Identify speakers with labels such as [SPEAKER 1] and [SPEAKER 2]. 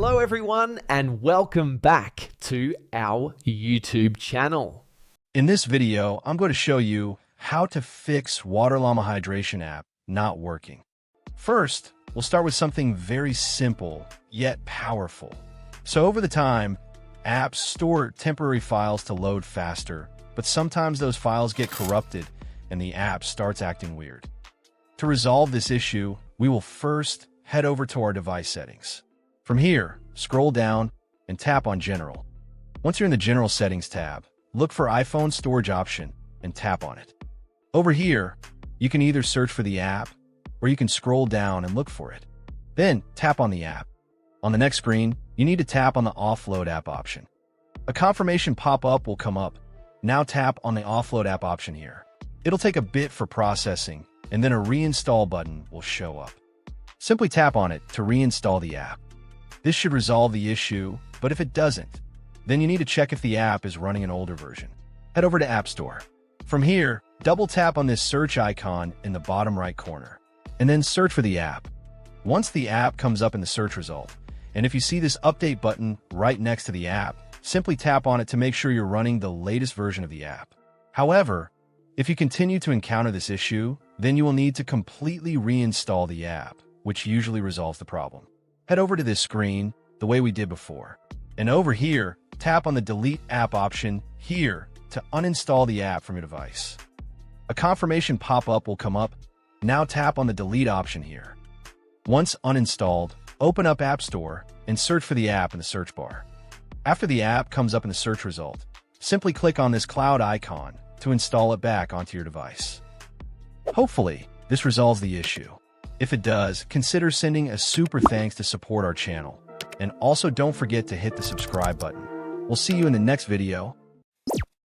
[SPEAKER 1] Hello everyone and welcome back to our YouTube channel.
[SPEAKER 2] In this video, I'm going to show you how to fix Waterllama hydration app not working. First, we'll start with something very simple yet powerful. So over the time, apps store temporary files to load faster, but sometimes those files get corrupted and the app starts acting weird. To resolve this issue, we will first head over to our device settings. From here, scroll down and tap on General. Once you're in the General Settings tab, look for iPhone Storage option and tap on it. Over here, you can either search for the app or you can scroll down and look for it. Then tap on the app. On the next screen, you need to tap on the Offload app option. A confirmation pop-up will come up. Now tap on the Offload app option here. It'll take a bit for processing, and then a reinstall button will show up. Simply tap on it to reinstall the app. This should resolve the issue, but if it doesn't, then you need to check if the app is running an older version. Head over to App Store. From here, double tap on this search icon in the bottom right corner, and then search for the app. Once the app comes up in the search result, and if you see this update button right next to the app, simply tap on it to make sure you're running the latest version of the app. However, if you continue to encounter this issue, then you will need to completely reinstall the app, which usually resolves the problem. Head over to this screen the way we did before. And over here, tap on the Delete App option here to uninstall the app from your device. A confirmation pop-up will come up. Now tap on the Delete option here. Once uninstalled, open up App Store and search for the app in the search bar. After the app comes up in the search result, simply click on this cloud icon to install it back onto your device. Hopefully, this resolves the issue. If it does, consider sending a super thanks to support our channel. And also don't forget to hit the subscribe button. We'll see you in the next video.